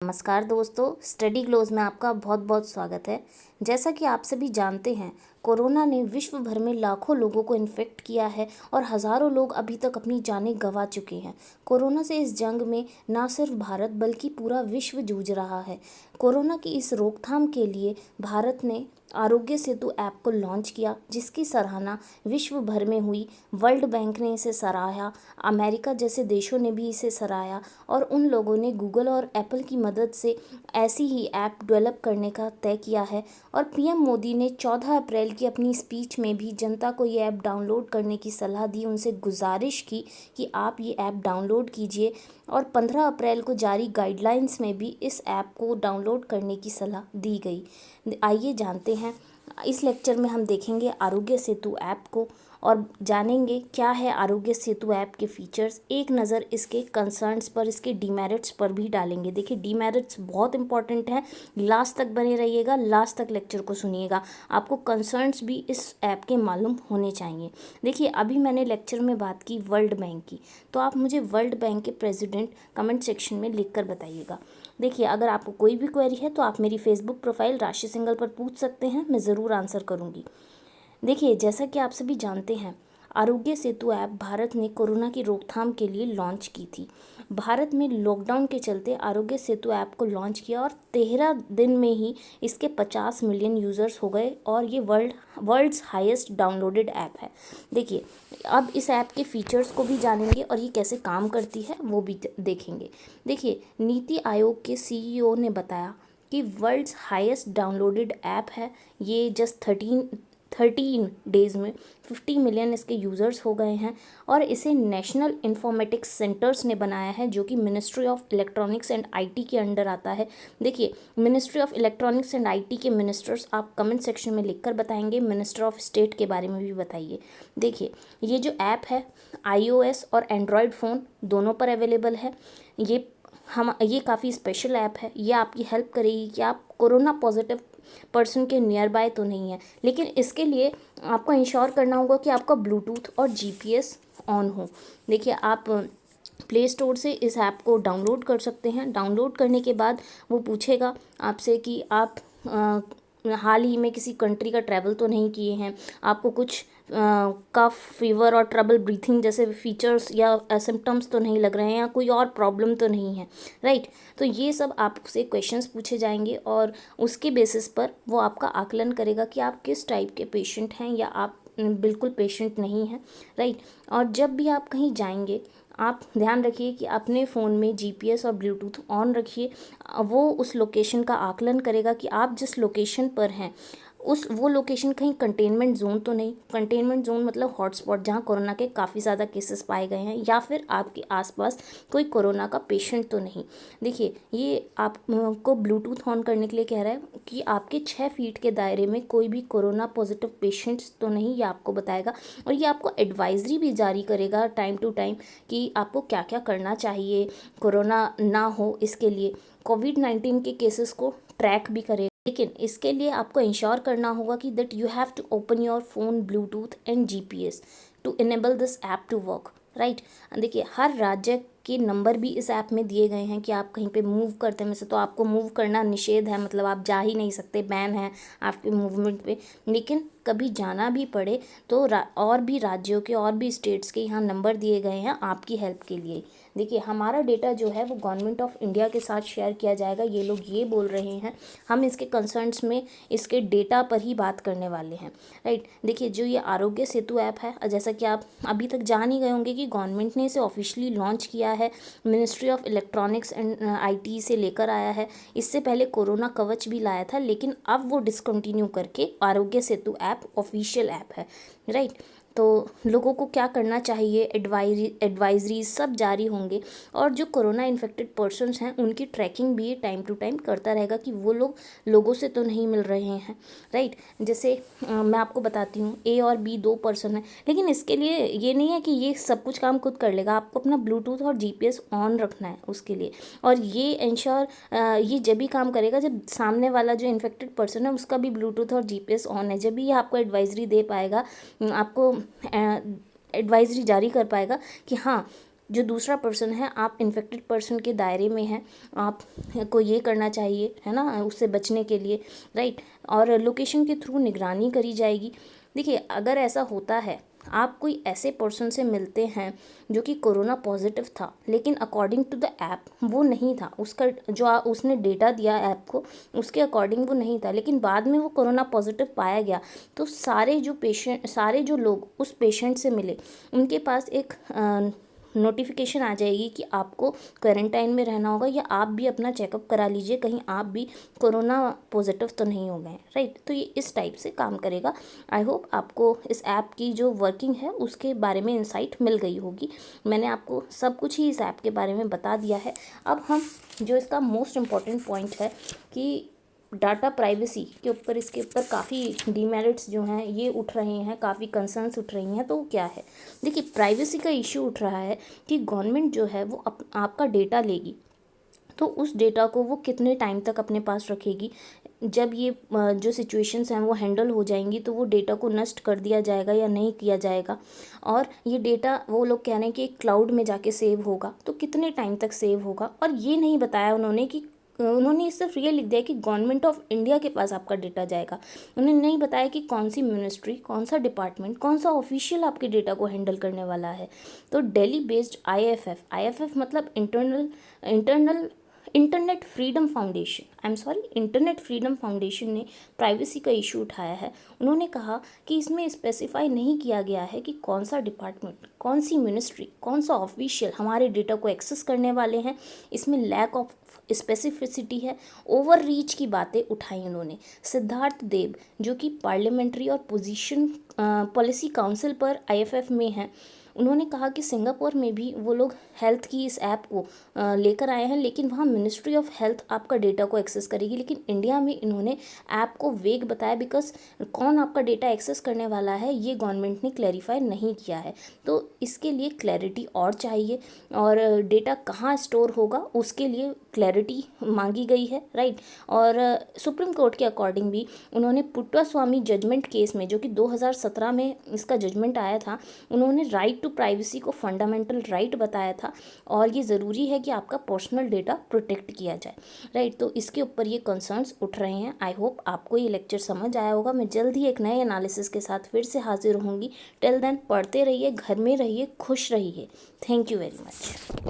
नमस्कार दोस्तों, study glows में आपका बहुत बहुत स्वागत है। जैसा कि आप सभी जानते हैं, कोरोना ने विश्व भर में लाखों लोगों को इन्फेक्ट किया है और हज़ारों लोग अभी तक अपनी जानें गंवा चुके हैं। कोरोना से इस जंग में ना सिर्फ भारत बल्कि पूरा विश्व जूझ रहा है। कोरोना की इस रोकथाम के लिए भारत ने आरोग्य सेतु ऐप को लॉन्च किया, जिसकी सराहना विश्व भर में हुई। वर्ल्ड बैंक ने इसे सराहा, अमेरिका जैसे देशों ने भी इसे सराहा और उन लोगों ने गूगल और एप्पल की मदद से ऐसी ही ऐप डेवलप करने का तय किया है। और पीएम मोदी ने 14 अप्रैल की अपनी स्पीच में भी जनता को ये ऐप डाउनलोड करने की सलाह दी, उनसे गुजारिश की कि आप ये ऐप डाउनलोड कीजिए। और 15 अप्रैल को जारी गाइडलाइंस में भी इस ऐप को डाउनलोड करने की सलाह दी गई। आइए जानते हैं, इस लेक्चर में हम देखेंगे आरोग्य सेतु ऐप को और जानेंगे क्या है आरोग्य सेतु ऐप के फीचर्स। एक नज़र इसके कंसर्न्स पर, इसके डीमेरिट्स पर भी डालेंगे। देखिए, डीमेरिट्स बहुत इंपॉर्टेंट है, लास्ट तक बने रहिएगा, लास्ट तक लेक्चर को सुनिएगा। आपको कंसर्न्स भी इस ऐप के मालूम होने चाहिए। देखिए, अभी मैंने लेक्चर में बात की वर्ल्ड बैंक की, तो आप मुझे वर्ल्ड बैंक के प्रेसिडेंट कमेंट सेक्शन में लिख कर बताइएगा। देखिए, अगर आपको कोई भी क्वेरी है तो आप मेरी फेसबुक प्रोफाइल राशि सिंगल पर पूछ सकते हैं, मैं ज़रूर आंसर करूँगी। देखिए, जैसा कि आप सभी जानते हैं, आरोग्य सेतु ऐप भारत ने कोरोना की रोकथाम के लिए लॉन्च की थी। भारत में लॉकडाउन के चलते आरोग्य सेतु ऐप को लॉन्च किया और 13 दिन में ही इसके 50 मिलियन यूज़र्स हो गए और ये वर्ल्ड्स हाईएस्ट डाउनलोडेड ऐप है। देखिए, अब इस ऐप के फीचर्स को भी जानेंगे और ये कैसे काम करती है वो भी देखेंगे। देखिए, नीति आयोग के सीईओ ने बताया कि वर्ल्ड्स हाईएस्ट डाउनलोडेड ऐप है ये। जस्ट 13 डेज़ में 50 मिलियन इसके यूज़र्स हो गए हैं और इसे नेशनल इन्फॉर्मेटिक्स सेंटर्स ने बनाया है, जो कि ministry of electronics and IT के अंडर आता है। देखिए, ministry of electronics and IT के मिनिस्टर्स आप कमेंट सेक्शन में लिखकर बताएंगे, मिनिस्टर ऑफ स्टेट के बारे में भी बताइए। देखिए, ये जो ऐप है iOS और एंड्रॉयड फ़ोन दोनों पर अवेलेबल है। ये काफ़ी स्पेशल ऐप है। ये आपकी हेल्प करेगी कि आप कोरोना पॉजिटिव पर्सन के नियर बाय तो नहीं है, लेकिन इसके लिए आपको इंश्योर करना होगा कि आपका ब्लूटूथ और जीपीएस ऑन हो। देखिए, आप प्ले स्टोर से इस ऐप को डाउनलोड कर सकते हैं। डाउनलोड करने के बाद वो पूछेगा आपसे कि आप हाल ही में किसी कंट्री का ट्रैवल तो नहीं किए हैं, आपको कुछ कफ, फीवर और ट्रबल ब्रीथिंग जैसे फीचर्स या सिम्टम्स तो नहीं लग रहे हैं, या कोई और प्रॉब्लम तो नहीं है, राइट। तो ये सब आपसे क्वेश्चंस पूछे जाएंगे और उसके बेसिस पर वो आपका आकलन करेगा कि आप किस टाइप के पेशेंट हैं या आप बिल्कुल पेशेंट नहीं हैं, राइट। और जब भी आप कहीं जाएंगे, आप ध्यान रखिए कि अपने फ़ोन में जीपीएस और ब्लूटूथ ऑन रखिए। वो उस लोकेशन का आकलन करेगा कि आप जिस लोकेशन पर हैं वो लोकेशन कहीं कंटेनमेंट जोन तो नहीं। कंटेनमेंट जोन मतलब हॉटस्पॉट, जहाँ कोरोना के काफ़ी ज़्यादा केसेस पाए गए हैं, या फिर आपके आसपास कोई कोरोना का पेशेंट तो नहीं। देखिए, ये आपको ब्लूटूथ ऑन करने के लिए कह रहा है कि आपके 6 फीट के दायरे में कोई भी कोरोना पॉजिटिव पेशेंट्स तो नहीं, ये आपको बताएगा। और ये आपको एडवाइजरी भी जारी करेगा टाइम टू टाइम कि आपको क्या क्या करना चाहिए कोरोना ना हो। इसके लिए कोविड-19 के केसेस को ट्रैक भी करेगा। लेकिन इसके लिए आपको इंश्योर करना होगा कि that you have to open your phone Bluetooth and GPS to enable this app to work, right. देखिए, हर राज्य के नंबर भी इस ऐप में दिए गए हैं कि आप कहीं पे मूव करते हैं, वैसे तो आपको मूव करना निषेध है, मतलब आप जा ही नहीं सकते, बैन है आपके मूवमेंट पे। लेकिन कभी जाना भी पड़े तो और भी राज्यों के और भी स्टेट्स के यहाँ नंबर दिए गए हैं आपकी हेल्प के लिए। देखिए, हमारा डेटा जो है वो गवर्नमेंट ऑफ इंडिया के साथ शेयर किया जाएगा, ये लोग ये बोल रहे हैं। हम इसके कंसर्न्स में इसके डेटा पर ही बात करने वाले हैं, राइट। देखिए, जो ये आरोग्य सेतु ऐप है, जैसा कि आप अभी तक जान ही गए होंगे कि गवर्नमेंट ने इसे ऑफिशियली लॉन्च किया है, ministry of electronics and IT से लेकर आया है। इससे पहले कोरोना कवच भी लाया था, लेकिन अब वो डिसकंटिन्यू करके Aarogya Setu app official app है, राइट। तो लोगों को क्या करना चाहिए, एडवाइजरी सब जारी होंगे। और जो कोरोना इन्फेक्टेड पर्सन्स हैं उनकी ट्रैकिंग भी टाइम टू टाइम करता रहेगा कि वो लोग लोगों से तो नहीं मिल रहे हैं, राइट। जैसे मैं आपको बताती हूँ, ए और बी 2 पर्सन हैं, लेकिन इसके लिए ये नहीं है कि ये सब कुछ काम खुद कर लेगा। आपको अपना ब्लूटूथ और जीपीएस ऑन रखना है उसके लिए। और ये इंश्योर ये जब भी काम करेगा जब सामने वाला जो इन्फेक्टेड पर्सन है उसका भी ब्लूटूथ और जीपीएस ऑन है। जब भी ये आपको एडवाइजरी दे पाएगा, आपको एडवाइजरी जारी कर पाएगा कि हाँ, जो दूसरा पर्सन है, आप इन्फेक्टेड पर्सन के दायरे में हैं, आप को ये करना चाहिए, है ना, उससे बचने के लिए, राइट। और लोकेशन के थ्रू निगरानी करी जाएगी। देखिए, अगर ऐसा होता है, आप कोई ऐसे पर्सन से मिलते हैं जो कि कोरोना पॉजिटिव था, लेकिन अकॉर्डिंग टू द ऐप वो नहीं था, उसका जो उसने डेटा दिया ऐप को उसके अकॉर्डिंग वो नहीं था, लेकिन बाद में वो कोरोना पॉजिटिव पाया गया, तो सारे जो लोग उस पेशेंट से मिले, उनके पास एक नोटिफिकेशन आ जाएगी कि आपको क्वारंटाइन में रहना होगा, या आप भी अपना चेकअप करा लीजिए, कहीं आप भी कोरोना पॉजिटिव तो नहीं हो गए, राइट। तो ये इस टाइप से काम करेगा। आई होप आपको इस ऐप की जो वर्किंग है उसके बारे में इंसाइट मिल गई होगी। मैंने आपको सब कुछ ही इस ऐप के बारे में बता दिया है। अब हम जो इसका मोस्ट इम्पॉर्टेंट पॉइंट है कि डाटा प्राइवेसी के ऊपर, इसके ऊपर काफ़ी डीमेरिट्स जो हैं ये उठ रहे हैं, काफ़ी कंसर्न्स उठ रही हैं। तो वो क्या है? देखिए, प्राइवेसी का इशू उठ रहा है कि गवर्नमेंट जो है वो आपका डेटा लेगी, तो उस डेटा को वो कितने टाइम तक अपने पास रखेगी। जब ये जो सिचुएशंस हैं वो हैंडल हो जाएंगी, तो वो डेटा को नष्ट कर दिया जाएगा या नहीं किया जाएगा। और ये डेटा वो लोग कह रहे हैं कि क्लाउड में जाके सेव होगा, तो कितने टाइम तक सेव होगा। और ये नहीं बताया उन्होंने कि उन्होंने सिर्फ ये लिख दिया कि गवर्नमेंट ऑफ इंडिया के पास आपका डेटा जाएगा। उन्होंने नहीं बताया कि कौन सी मिनिस्ट्री, कौन सा डिपार्टमेंट, कौन सा ऑफिशियल आपके डेटा को हैंडल करने वाला है। तो दिल्ली बेस्ड आईएफएफ मतलब इंटरनेट फ्रीडम फाउंडेशन ने प्राइवेसी का इशू उठाया है। उन्होंने कहा कि इसमें स्पेसिफाई नहीं किया गया है कि कौन सा डिपार्टमेंट, कौन सी मिनिस्ट्री, कौन सा ऑफिशियल हमारे डेटा को एक्सेस करने वाले हैं। इसमें लैक ऑफ स्पेसिफिसिटी है, ओवर रीच की बातें उठाई उन्होंने। सिद्धार्थ देव जो कि पार्लियामेंट्री और पॉलिसी काउंसिल पर आईएफएफ में हैं, उन्होंने कहा कि सिंगापुर में भी वो लोग हेल्थ की इस ऐप को लेकर आए हैं, लेकिन वहाँ मिनिस्ट्री ऑफ हेल्थ आपका डेटा को एक्सेस करेगी। लेकिन इंडिया में इन्होंने ऐप को वेग बताया, बिकॉज कौन आपका डेटा एक्सेस करने वाला है ये गवर्नमेंट ने क्लैरिफाई नहीं किया है। तो इसके लिए क्लैरिटी और चाहिए, और डेटा कहाँ स्टोर होगा उसके लिए क्लैरिटी मांगी गई है, राइट। और सुप्रीम कोर्ट के अकॉर्डिंग भी उन्होंने पुट्टास्वामी जजमेंट केस में, जो कि 2017 में इसका जजमेंट आया था, उन्होंने राइट टू प्राइवेसी को फंडामेंटल राइट बताया था, और ये ज़रूरी है कि आपका पर्सनल डेटा प्रोटेक्ट किया जाए, राइट। तो इसके ऊपर ये कंसर्न्स उठ रहे हैं। आई होप आपको ये लेक्चर समझ आया होगा। मैं जल्द ही एक नए एनालिसिस के साथ फिर से हाजिर होंगी। टिल देन पढ़ते रहिए, घर में रहिए, खुश रहिए। Thank you very much.